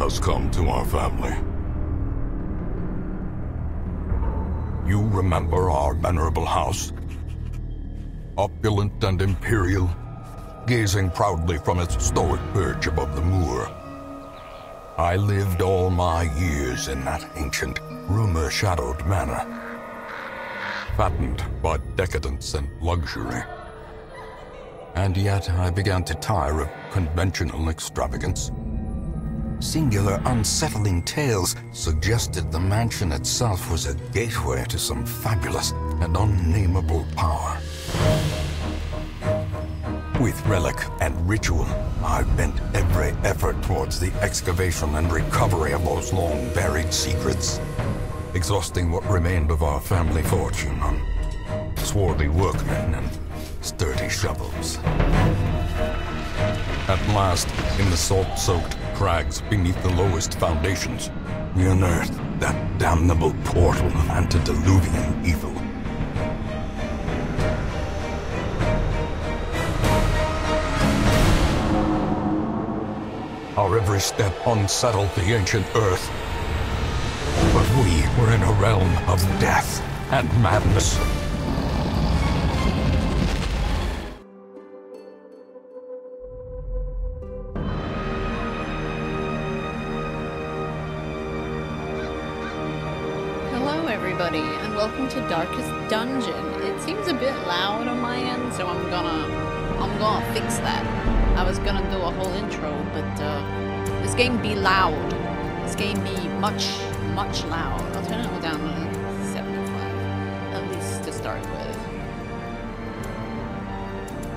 has come to our family. You remember our venerable house? Opulent and imperial, gazing proudly from its stoic perch above the moor. I lived all my years in that ancient, rumor-shadowed manor, fattened by decadence and luxury. And yet I began to tire of conventional extravagance. Singular, unsettling tales suggested the mansion itself was a gateway to some fabulous and unnameable power. With relic and ritual, I bent every effort towards the excavation and recovery of those long-buried secrets, exhausting what remained of our family fortune on swarthy workmen and sturdy shovels. At last, in the salt-soaked crags beneath the lowest foundations, we unearthed that damnable portal of antediluvian evil. Our every step unsettled the ancient earth, but we were in a realm of death and madness. And welcome to Darkest Dungeon. It seems a bit loud on my end, so I'm gonna fix that. I was gonna do a whole intro, but this game be loud. This game be much loud. I'll turn it all down to 75, at least to start with.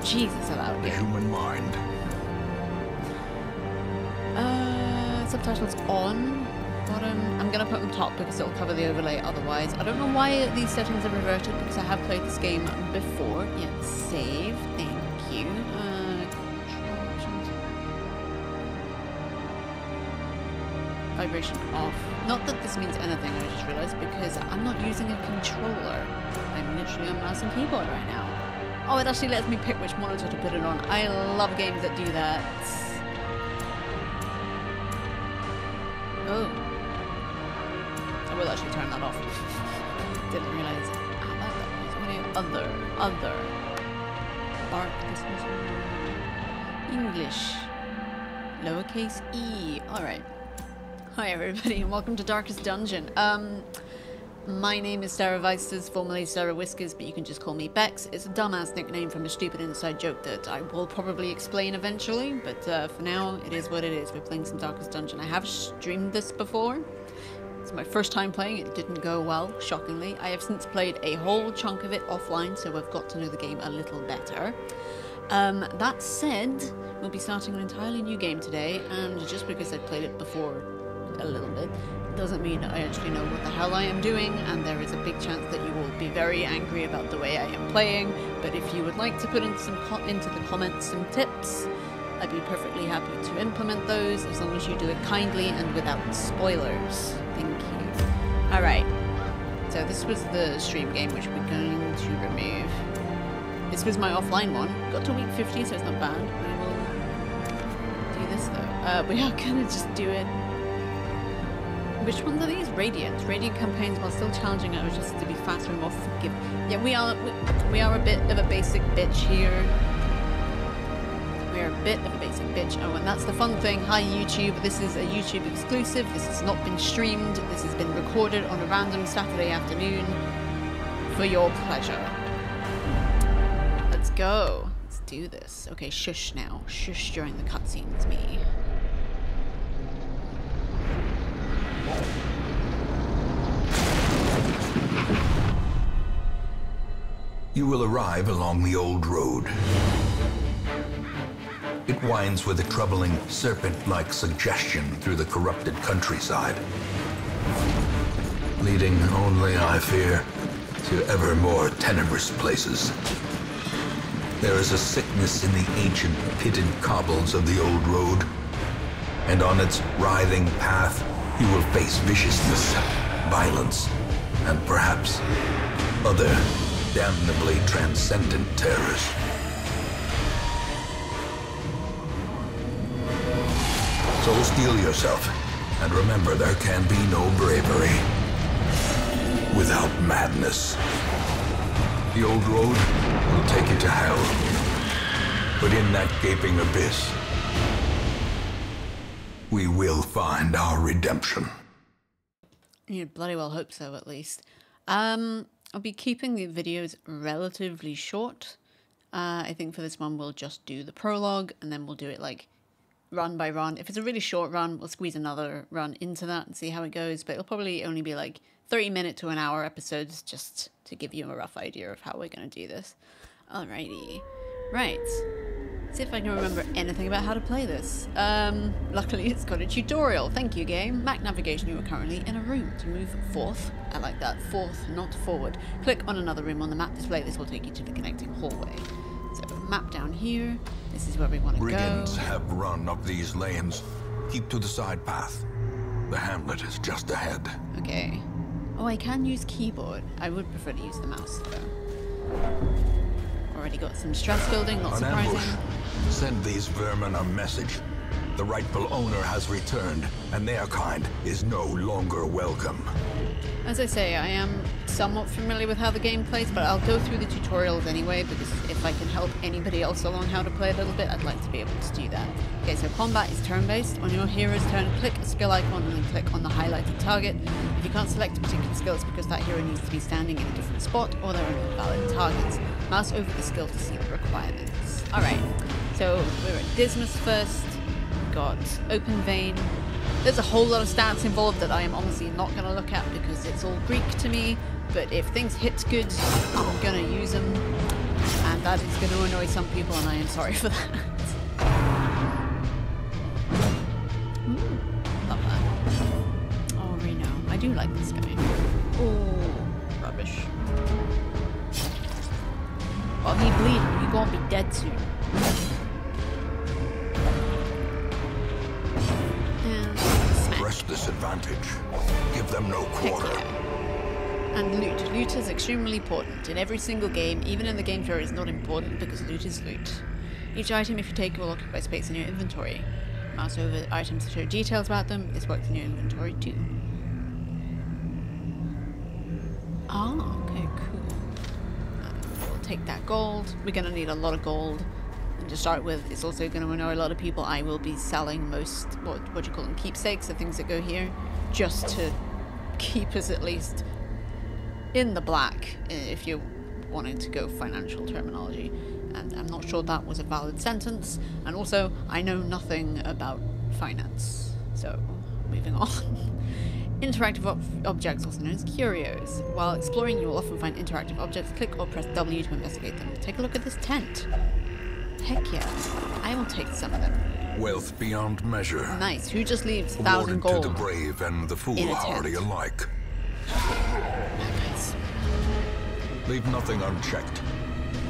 Jesus, a loud game. The human mind. Subtitles on. I'm gonna put them top because it'll cover the overlay otherwise. I don't know why these settings are reverted because I have played this game before. Yeah, save, thank you. Vibration off. Not that this means anything, I just realized, because I'm not using a controller. I'm literally on mouse and keyboard right now. Oh, it actually lets me pick which monitor to put it on. I love games that do that. Oh. I will actually turn that off. Didn't realize. Other. Bark, English. Lowercase e. Alright. Hi everybody and welcome to Darkest Dungeon. My name is Sarah Weisses, formerly Sarah Whiskers, but you can just call me Bex. It's a dumbass nickname from a stupid inside joke that I will probably explain eventually, but for now, it is what it is. We're playing some Darkest Dungeon. I have streamed this before. It's my first time playing. It didn't go well, shockingly. I have since played a whole chunk of it offline, so I've got to know the game a little better. That said, we'll be starting an entirely new game today, and just because I've played it before a little bit, doesn't mean I actually know what the hell I am doing, and there is a big chance that you will be very angry about the way I am playing, but if you would like to put in into the comments some tips, I'd be perfectly happy to implement those, as long as you do it kindly and without spoilers. Thank you. Alright, so this was the stream game which we're going to remove. This was my offline one. Got to week 50, so it's not bad. We will do this though. We are gonna just do it. Which ones are these? Radiant. Radiant campaigns, while still challenging it, just to be faster and more forgiving. Yeah, we are a bit of a basic bitch here. We are a bit of a basic bitch. Oh, and that's the fun thing. Hi YouTube. This is a YouTube exclusive. This has not been streamed. This has been recorded on a random Saturday afternoon for your pleasure. Let's go. Let's do this. Okay, shush now. Shush during the cutscenes, me. You will arrive along the old road. It winds with a troubling, serpent-like suggestion through the corrupted countryside, leading only, I fear, to ever more tenebrous places. There is a sickness in the ancient, pitted cobbles of the old road, and on its writhing path, you will face viciousness, violence, and perhaps other damnably transcendent terrors. So steel yourself And remember, there can be no bravery without madness. The old road will take you to hell, but in that gaping abyss, we will find our redemption. You bloody well hope so, at least. I'll be keeping the videos relatively short. I think for this one we'll just do the prologue, and then we'll do it like run by run. If it's a really short run, we'll squeeze another run into that and see how it goes, but it'll probably only be like 30-minute to an hour episodes, just to give you a rough idea of how we're going to do this. Alrighty. Right. See if I can remember anything about how to play this. Luckily it's got a tutorial. Thank you, game. Map navigation, you are currently in a room. To move forth, I like that, forth, not forward. Click on another room on the map display. This will take you to the connecting hallway. So map down here. This is where we want to go. Brigands have run up these lanes. Keep to the side path. The hamlet is just ahead. Okay. Oh, I can use keyboard. I would prefer to use the mouse though. Already got some stress building, not surprising. Ambush. Send these vermin a message. The rightful owner has returned, and their kind is no longer welcome. As I say, I am somewhat familiar with how the game plays, but I'll go through the tutorials anyway, because if I can help anybody else along how to play a little bit, I'd like to be able to do that. Okay, so combat is turn-based. On your hero's turn, click a skill icon and then click on the highlighted target. If you can't select a particular skill, it's because that hero needs to be standing in a different spot, or there are no valid targets. Mouse over the skill to see the requirements. Alright, so we're at Dismas first. Got open vein. There's a whole lot of stats involved that I am honestly not going to look at because it's all Greek to me, but if things hit good, I'm going to use them, and that is going to annoy some people, and I am sorry for that. Ooh, love that. Oh, Reno. I do like this guy. Oh, rubbish. Oh, he bleeding. He gonna be dead soon. Press this advantage. Give them no quarter. And loot. Loot is extremely important. In every single game, even in the games where it's not important, because loot is loot. Each item, if you take, will occupy space in your inventory. Mouse over items to show details about them. This works in your inventory too. Ah, okay, cool. We'll take that gold. We're going to need a lot of gold. And to start with, it's also going to annoy a lot of people. I will be selling most, what do you call them, keepsakes, the things that go here, just to keep us at least in the black, if you're wanting to go financial terminology. And I'm not sure that was a valid sentence. And also, I know nothing about finance. So, moving on. Interactive objects, also known as curios. While exploring, you will often find interactive objects. Click or press W to investigate them. Take a look at this tent. Heck yeah. I will take some of them. Wealth beyond measure. Nice. Who just leaves 1,000 Awarded gold? to the brave and the foolhardy alike. Nice. Leave nothing unchecked.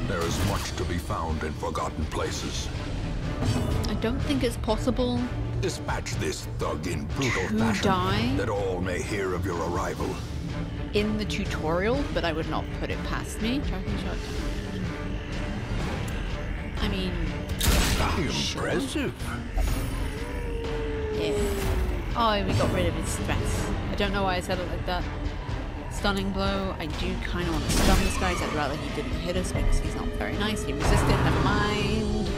There is much to be found in forgotten places. I don't think it's possible Dispatch this thug in brutal to fashion, die that all may hear of your arrival. in the tutorial, but I would not put it past me. Tracking shot. I mean, Impressive. yeah. Oh, we got rid of his stress. I don't know why I said it like that. Stunning blow. I do kind of want to stun this guy, so I'd rather he didn't hit us because he's not very nice. He resisted. Never mind.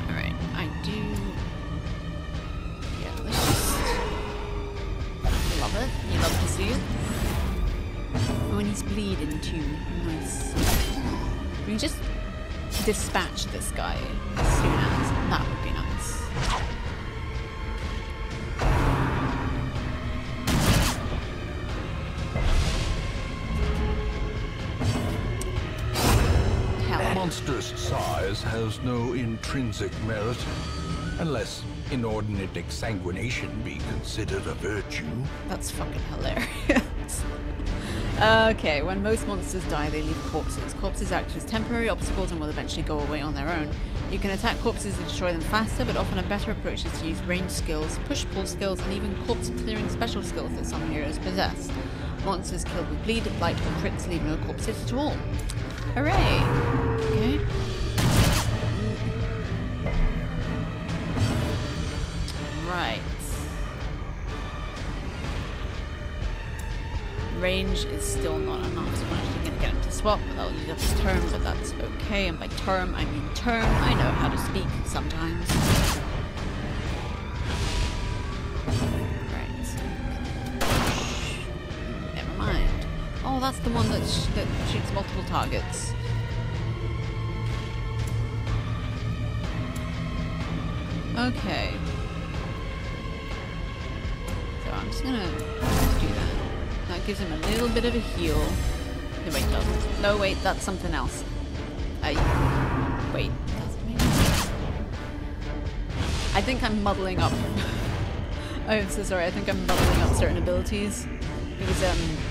Alright, I do. Yeah, let's just. Love it. You love to see it. Oh, and he's bleeding too. Nice. We just dispatch this guy as soon as. That would be nice. Hell. Monstrous size has no intrinsic merit, unless inordinate exsanguination be considered a virtue. That's fucking hilarious. Okay, when most monsters die, they leave corpses. Corpses act as temporary obstacles and will eventually go away on their own. You can attack corpses to destroy them faster, but often a better approach is to use ranged skills, push-pull skills, and even corpse-clearing special skills that some heroes possess. Monsters killed with bleed, blight, or crits leave no corpses at all. Hooray! Okay. Right. Range is still not enough, so I'm actually going to get him to swap, but that'll use up his turn, but that's okay, and by term, I mean turn. I know how to speak sometimes. Right. Never mind. Oh, that's the one that shoots multiple targets. Okay. So I'm just gonna do that. That gives him a little bit of a heal. No, wait, doesn't. No, wait, that's something else. Wait, doesn't mean. I think I'm muddling up. I'm so sorry, I think I'm muddling up certain abilities. Because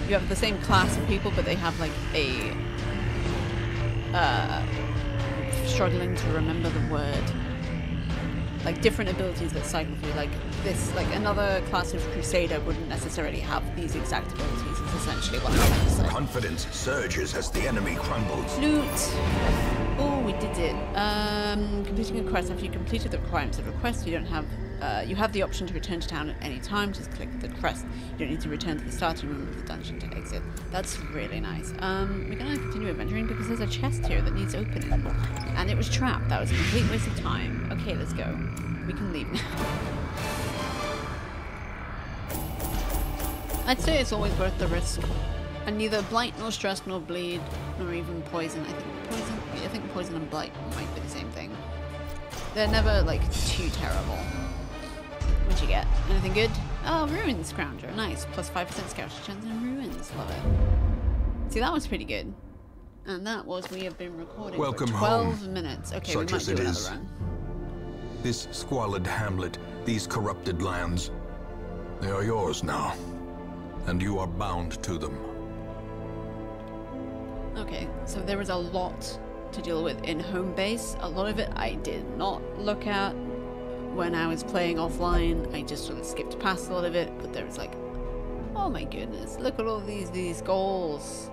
you have the same class of people, but they have like a struggling to remember the word. Like different abilities that cycle through, like this, like another class of Crusader wouldn't necessarily have these exact abilities. It's essentially what I'm trying to say. Confidence surges as the enemy crumbles. Loot. Oh, we did it. Completing a quest. After you completed the requirements of the quest, you don't have. You have the option to return to town at any time. Just click the quest. You don't need to return to the starting room of the dungeon to exit. That's really nice. We're gonna continue adventuring because there's a chest here that needs opening, and it was trapped. That was a complete waste of time. Okay, let's go. We can leave now. I'd say it's always worth the risk. And neither blight nor stress nor bleed nor even poison. I think poison and blight might be the same thing. They're never like too terrible. What'd you get? Anything good? Oh, Ruins Scrounger. Nice. Plus 5% scout chance in Ruins. Love it. See, that was pretty good. And that was, we have been recording Welcome for 12 home, minutes. Okay, such we might as do it another is. run. This squalid hamlet, these corrupted lands, they are yours now. And you are bound to them. Okay, so there was a lot to deal with in home base. A lot of it I did not look at when I was playing offline. I just sort of skipped past a lot of it, but there was like, oh my goodness, look at all these goals.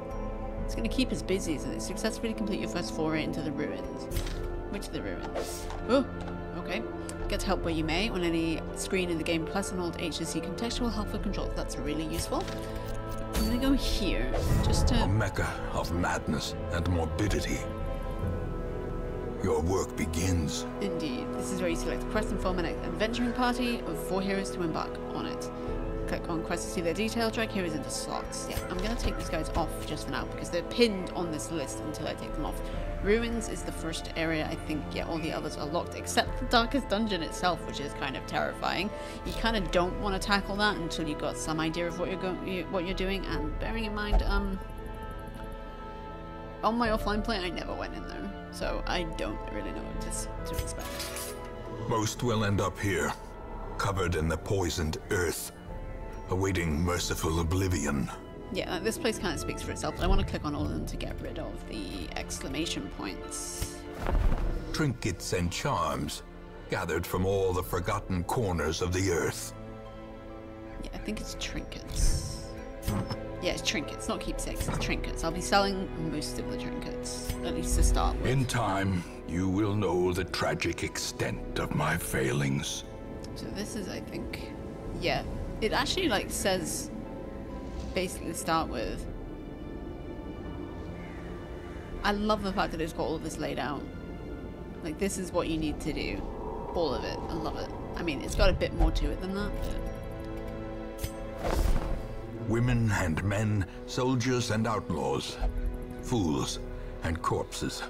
It's going to keep us busy, so successfully complete your first foray into the ruins. Which of the ruins? Oh, okay. Get help where you may on any screen in the game, plus and hold H to see contextual help for control. That's really useful. I'm going to go here, just to... A mecca of madness and morbidity. Your work begins. Indeed. This is where you select a quest and form an adventuring party of 4 heroes to embark on it. Click on quest to see their detail, drag heroes into slots. Yeah, I'm going to take these guys off just for now because they're pinned on this list until I take them off. Ruins is the first area, I think. Yeah, all the others are locked except the Darkest Dungeon itself, which is kind of terrifying. You kind of don't want to tackle that until you've got some idea of what you're doing, and bearing in mind, on my offline play, I never went in there, so I don't really know what to expect. Most will end up here, covered in the poisoned earth, awaiting merciful oblivion. Yeah, this place kind of speaks for itself, but I want to click on all of them to get rid of the exclamation points. Trinkets and charms, gathered from all the forgotten corners of the earth. Yeah, I think it's trinkets. Yeah, it's trinkets, not keepsakes, it's trinkets. I'll be selling most of the trinkets, at least to start with. In time, you will know the tragic extent of my failings. So this is, I think, yeah, it actually like says, basically to start with. I love the fact that it's got all of this laid out. Like, this is what you need to do. All of it. I love it. I mean, it's got a bit more to it than that, but... Women and men, soldiers and outlaws, fools and corpses.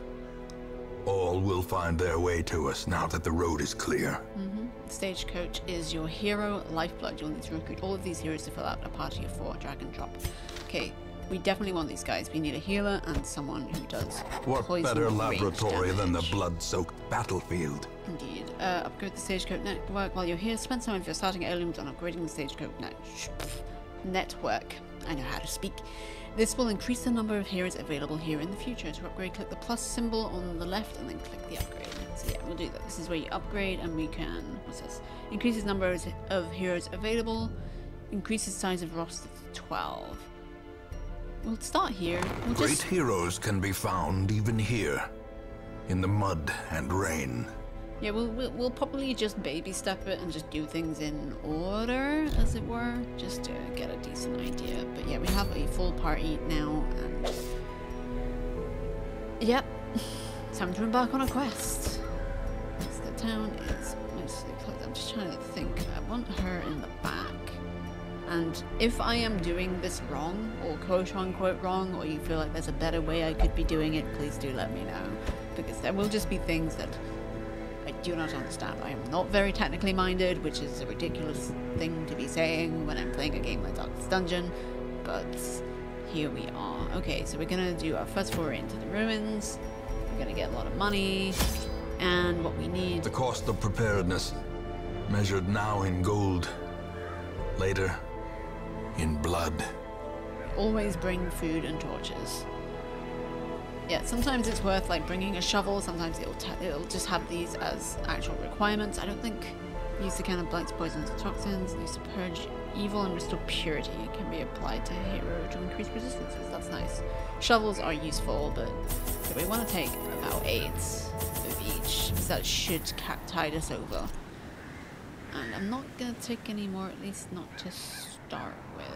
All will find their way to us now that the road is clear. Stagecoach is your hero lifeblood. You'll need to recruit all of these heroes to fill out a party of 4. Drag and drop. Okay, we definitely want these guys. We need a healer and someone who does What poison better range laboratory than the damage. blood-soaked battlefield? Indeed. Upgrade the Stagecoach network while you're here. Spend some of your starting heirlooms on upgrading the Stagecoach network. I know how to speak. This will increase the number of heroes available here in the future. To upgrade, click the plus symbol on the left and then click the upgrade. So yeah, we'll do that. This is where you upgrade and we can, what's this? Increases number of heroes available. Increases size of roster to 12. We'll start here. We'll Great heroes can be found even here, in the mud and rain. Yeah, we'll probably just baby step it and just do things in order, as it were, just to get a decent idea. But yeah, we have a full party now, and yep, time to embark on a quest. Yes, the town is mostly closed. I'm just trying to think. I want her in the back. And if I am doing this wrong, or quote-unquote wrong, or you feel like there's a better way I could be doing it, please do let me know. Because there will just be things that I do not understand. I am not very technically minded, which is a ridiculous thing to be saying when I'm playing a game like Darkest Dungeon, but here we are. Okay, so we're gonna do our first foray into the ruins. We're gonna get a lot of money, and what we need... The cost of preparedness, measured now in gold, later in blood. Always bring food and torches. Yeah, sometimes it's worth like bringing a shovel, sometimes it'll just have these as actual requirements. I don't think use the can of blights, poisons, and toxins, used to purge evil and restore purity. It can be applied to a hero to increase resistances. That's nice. Shovels are useful, but we want to take about 8 of each, because that should tide us over. And I'm not going to take any more, at least not to start with.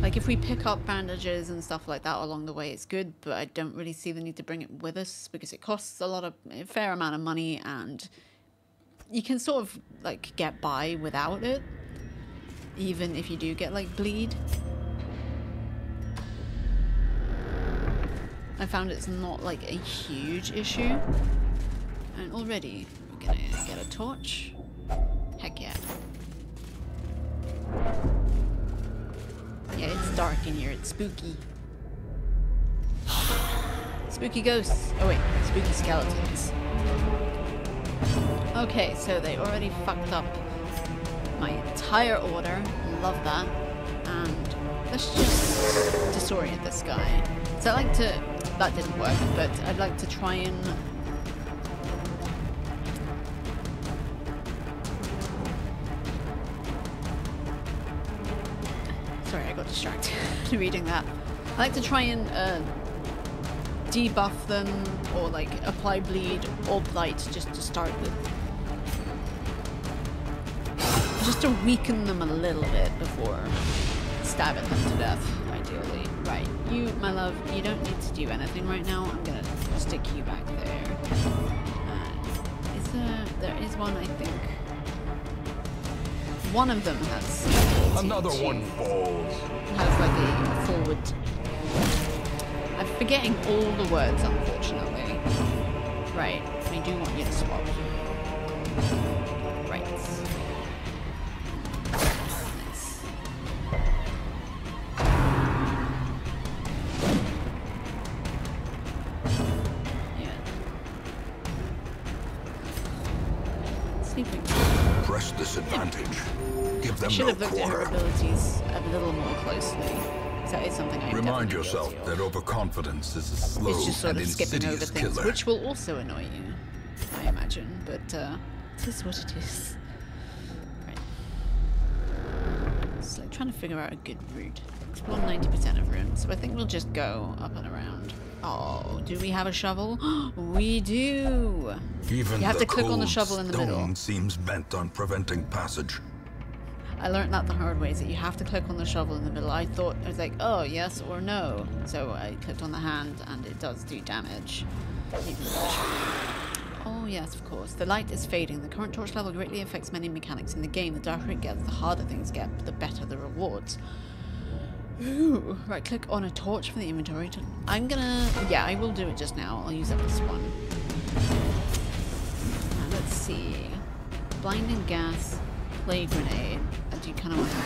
Like, if we pick up bandages and stuff like that along the way, it's good, but I don't really see the need to bring it with us because it costs a fair amount of money, and you can sort of, like, get by without it, even if you do get, like, bleed. I found it's not, like, a huge issue. And already, we're gonna get a torch. Heck yeah. Yeah, it's dark in here. It's spooky. Spooky ghosts. Oh wait, spooky skeletons. Okay, so they already fucked up my entire order. Love that. And let's just disorient this guy. So I like to... That didn't work, but I'd like to try and... Sorry, I got distracted reading that. I like to try and debuff them, or like apply bleed or blight just to start with. Just to weaken them a little bit before stabbing them to death, ideally. Right, you, my love, you don't need to do anything right now. I'm gonna stick you back there. There is one, I think. One of them has Another one falls. Has like a forward. I'm forgetting all the words, unfortunately. Right, I do want you to swap. Right. Nice. Yeah. Let's see if we can Press this advantage. Give them I should no have looked at her quarter. abilities a little more closely. So that is something I Remind yourself that overconfidence is a slow it's just sort and of skipping over insidious things, killer. which will also annoy you, I imagine. But it is what it is. Right. It's like trying to figure out a good route. Explore 90% of rooms, so I think we'll just go up and around. Oh, do we have a shovel? We do. Even You have the to click on the cold shovel in the stone middle. seems bent on preventing passage. I learned that the hard way, is that you have to click on the shovel in the middle. I was like, oh, yes or no. So I clicked on the hand, and it does do damage. Oh, yes, of course. The light is fading. The current torch level greatly affects many mechanics in the game. The darker it gets, the harder things get, the better the rewards. Ooh. Right, click on a torch for the inventory. I'm gonna... Yeah, I will do it just now. I'll use up this one. Let's see. Blinding gas. Play grenade. I do kind of want to...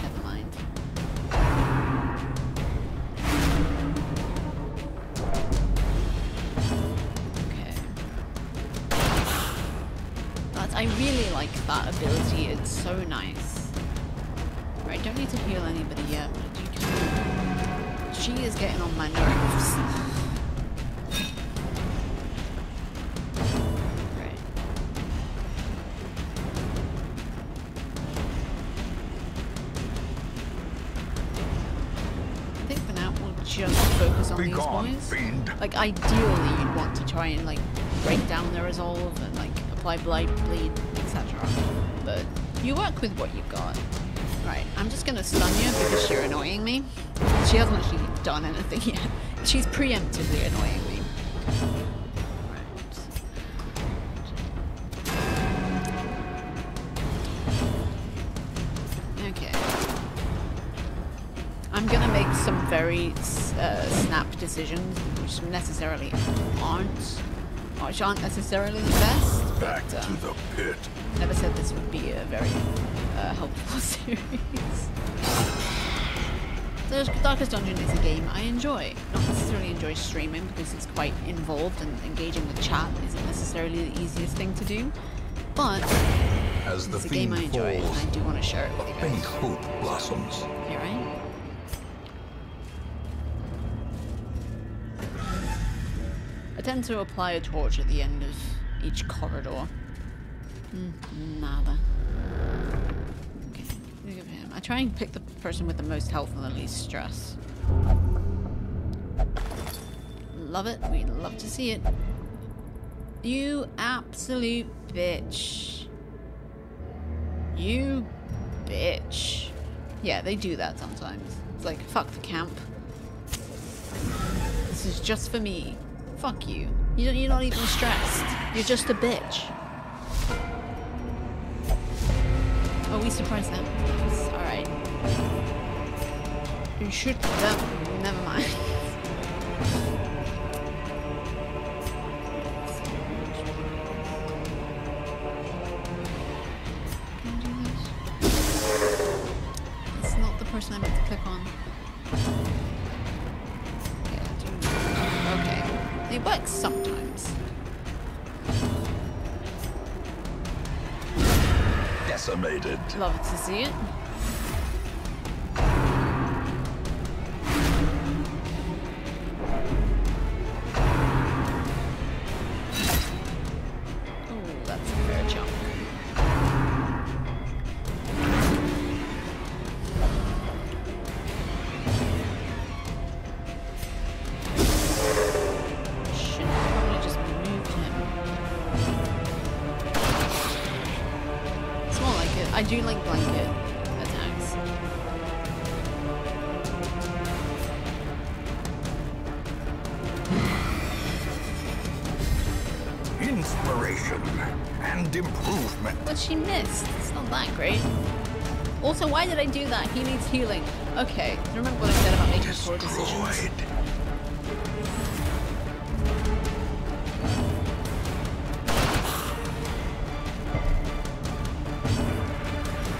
Never mind. Okay. I really like that ability. It's so nice. Right, don't need to heal anybody yet, but I do kind of... She is getting on my nerves. Just focus on these Begone, boys. fiend. Like, ideally, you'd want to try and, like, break down their resolve and, like, apply blight, bleed, etc. But you work with what you've got. Right, I'm just gonna stun you because you're annoying me. She hasn't actually done anything yet. She's preemptively annoying me. Right. Okay. I'm gonna make some very snap decisions, which necessarily aren't necessarily the best. Back but, to the pit. Never said this would be a very helpful series. The Darkest Dungeon is a game I enjoy. Not necessarily enjoy streaming because it's quite involved and engaging with chat isn't necessarily the easiest thing to do. But As the it's a game I fiend enjoy and falls, I do want to share it with you faint guys. hope blossoms. You're right. I tend to apply a torch at the end of each corridor. Nada. Okay, look at him. I try and pick the person with the most health and the least stress. Love it. We love to see it. You absolute bitch. You bitch. Yeah, they do that sometimes. It's like, fuck the camp. This is just for me. Fuck you. You're not even stressed. You're just a bitch. Oh, we surprised them. Nice. Alright. You should... never mind. Can I do this? It's not the person I meant to click on. Okay. It works sometimes. Decimated. Love to see it. Oh, that's a fair jump. Shit, I probably just moved him. It's more like it. I do like blanket attacks. Inspiration and improvement. But she missed. It's not that great. Also, why did I do that? He needs healing. Okay, remember what I said about making poor decisions. Destroyed.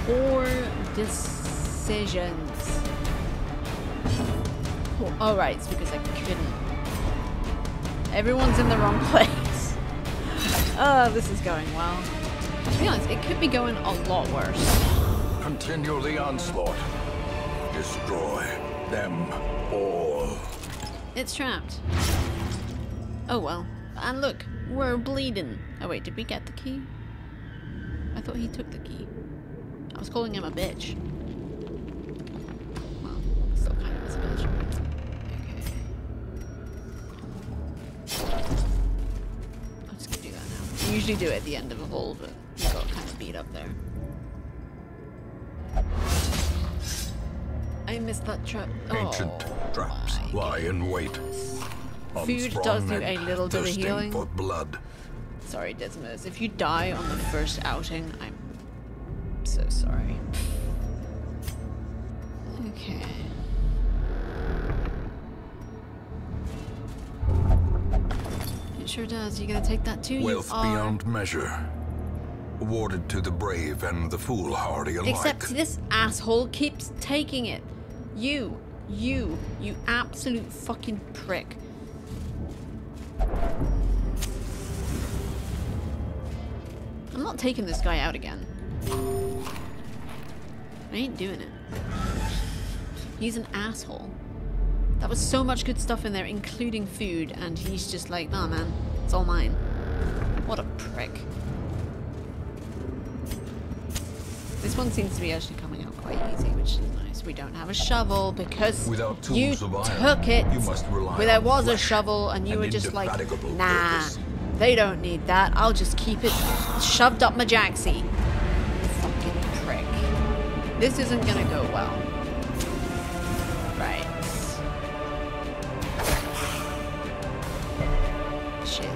Poor decisions. Oh, right, it's because I couldn't. Everyone's in the wrong place. Oh, this is going well. To be honest, it could be going a lot worse. Continue the onslaught. Destroy them all. It's trapped. Oh well. And look, we're bleeding. Oh wait, did we get the key? I thought he took the key. I was calling him a bitch. Well, still kind of is a bitch. Okay. I'm just gonna do that now. I usually do it at the end of a hole, but we got kind of beat up there. I missed that trap. Ancient traps my lie in wait. Food Unsprung does do and a little bit of thirsting healing. for blood. Sorry, Dismas. If you die on the first outing, I'm so sorry. Okay. It sure does. You gonna take that too? Wealth you are. beyond measure. Awarded to the brave and the foolhardy alike. Except this asshole keeps taking it. You absolute fucking prick. I'm not taking this guy out again. I ain't doing it. He's an asshole. That was so much good stuff in there, including food, and he's just like, nah man, it's all mine. What a prick. This one seems to be actually coming out quite quite easy, which is nice. We don't have a shovel because Without tools you of iron, took it. you must rely Where there on was a flesh shovel and you and were just like, indefatigable nah, purpose. they don't need that. I'll just keep it shoved up my jacksie. Fucking prick. This isn't gonna go well. Right. Shit.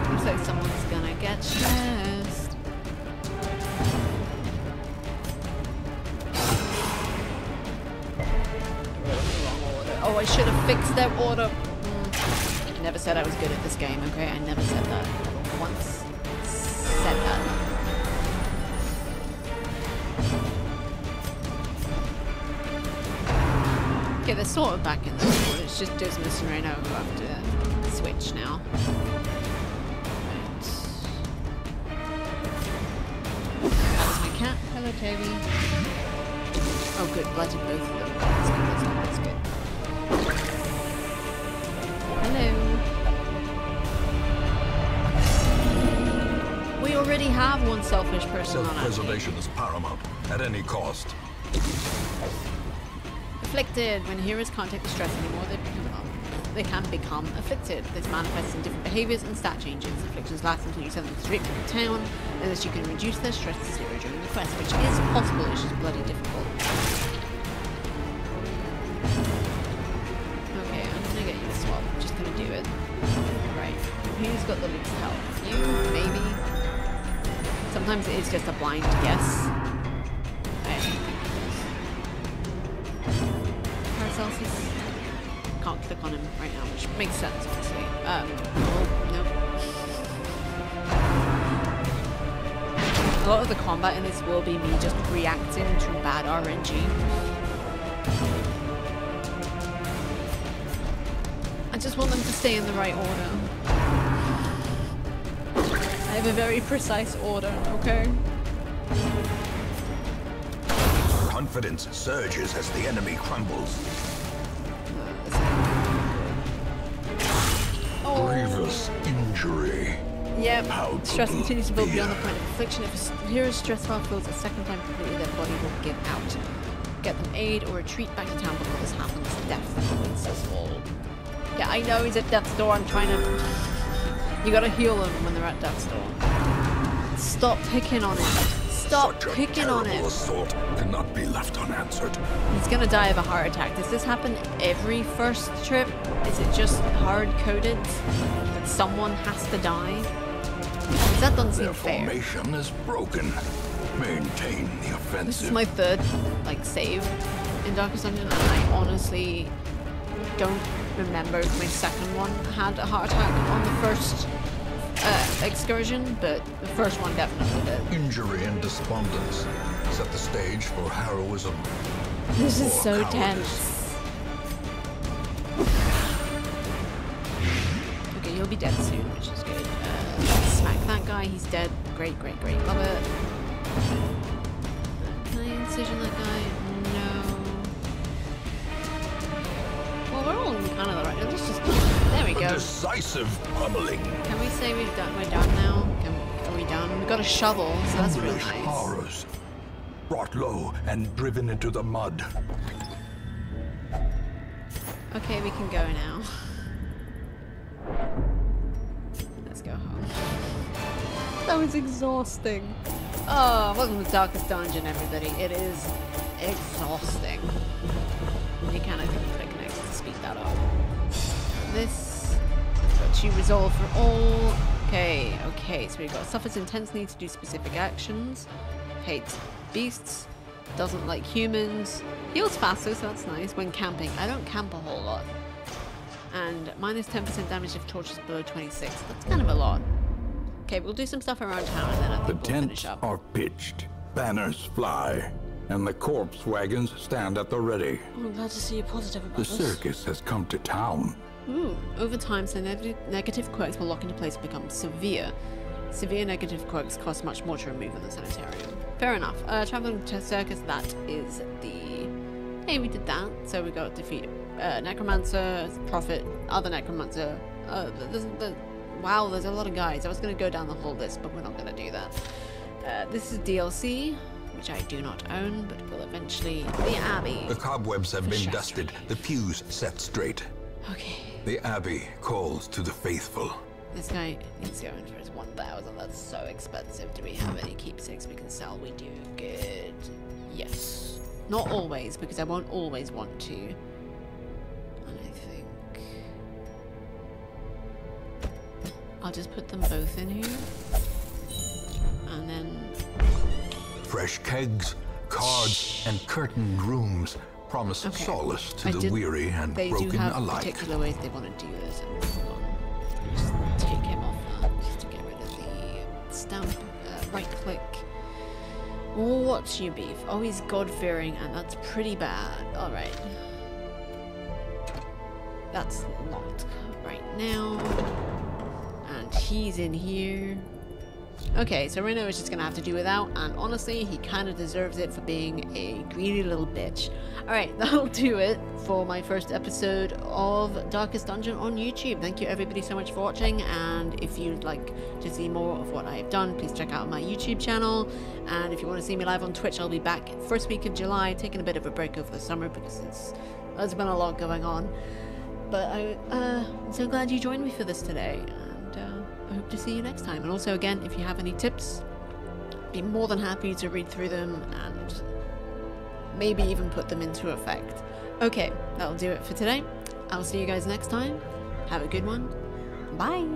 Looks like someone's gonna get stressed. Oh, I should have fixed that order. I never said I was good at this game, okay? I never said that. Once said that. Okay, they're sort of back in the order. It's just Dismas and Reno who have to switch now. Right. That's my cat. Hello, Toby. Oh, good. Blooded both of them. That's good. That's good. Hello. We already have one selfish person on our team. Self-preservation is paramount, at any cost. Afflicted. When heroes can't take the stress anymore, they can become afflicted. This manifests in different behaviors and stat changes. Afflictions last until you send them straight to the town, unless you can reduce their stress to 0 during the quest, which is possible, it's just bloody difficult. Okay, I'm gonna get you a swap. I'm just gonna do it. Right. Who's got the least health? You, maybe? Sometimes it is just a blind guess. Paracelsus. Can't click on him right now, which makes sense, obviously. Oh, nope. A lot of the combat in this will be me just reacting to bad RNG. I just want them to stay in the right order. I have a very precise order, okay? Confidence surges as the enemy crumbles. Grievous injury. Yep. Palpable Stress continues to build fear. beyond the point of affliction. If a hero's stress bar fills a second time completely, their body will give out. Get them aid or retreat back to town before this happens. Death awaits us all. Yeah, I know he's at death's door. I'm trying to... You gotta heal them when they're at death's door. Stop picking on him. Stop Such a picking on him. terrible assault cannot be left unanswered. He's gonna die of a heart attack. Does this happen every first trip? Is it just hard-coded that someone has to die? Because that doesn't Their seem fair. formation is broken. Maintain the This offensive. is my third, like, save in Darkest Dungeon, and I honestly don't remember if my second one had a heart attack on the first excursion, but the first one definitely did. Injury and despondence set the stage for heroism. This is or so cowardice. tense. Okay, you'll be dead soon, which is good. Smack that guy, he's dead. Great, great, great. Love it. Can I incision that guy? No. Well, we're all in kind of the right. Let's just. There we A go. decisive pummeling. Can we say we're done now? Are we done? We've got a shovel, so that's real Foolish nice. horrors. Brought low and driven into the mud. Okay, we can go now. Let's go home. That was exhausting. Oh, welcome to Darkest Dungeon, everybody. It is exhausting. You can, I think, click next to speed that up. This lets you resolve for all. Okay, okay, so we've got suffers intense need to do specific actions. Hates beasts. Doesn't like humans. Heals faster, so that's nice. When camping. I don't camp a whole lot. And minus 10% damage if torches below 26. That's kind of a lot. Okay, we'll do some stuff around town and then I The think we'll finish tents up. are pitched, banners fly, and the corpse wagons stand at the ready. Oh, I'm glad to see you positive about The this. circus has come to town. Ooh, over time, so negative quirks will lock into place and become severe. Severe negative quirks cost much more to remove in the sanitarium. Fair enough. Traveling to circus, that is the... Hey, we did that. So we got defeat Necromancer, Prophet, other Necromancer. Wow, there's a lot of guys. I was going to go down the whole list, but we're not going to do that. This is DLC, which I do not own, but will eventually... The Abbey. The cobwebs have been dusted, the pews set straight. Okay. The Abbey calls to the faithful. This guy needs to go in for his 1,000. That's so expensive. Do we have any keepsakes we can sell? We do. Good. Yes. Not always, because I won't always want to. And I think... I'll just put them both in here. And then... Fresh kegs, cards, and curtained rooms promise solace to the weary and broken They do have alike. particular ways they want to do this. And hold on. Just take him off that just to get rid of the stamp. Right click. What's your beef? Oh, he's God-fearing, and that's pretty bad. Alright. That's locked right now. And he's in here. Okay, so Reno is just gonna have to do without, and honestly, he kind of deserves it for being a greedy little bitch. Alright, that'll do it for my first episode of Darkest Dungeon on YouTube. Thank you everybody so much for watching, and if you'd like to see more of what I have done, please check out my YouTube channel, and if you want to see me live on Twitch, I'll be back first week of July, taking a bit of a break over the summer because there's been a lot going on. But I'm so glad you joined me for this today. I hope to see you next time. And also, again, if you have any tips, be more than happy to read through them and maybe even put them into effect. Okay, that'll do it for today. I'll see you guys next time. Have a good one. Bye.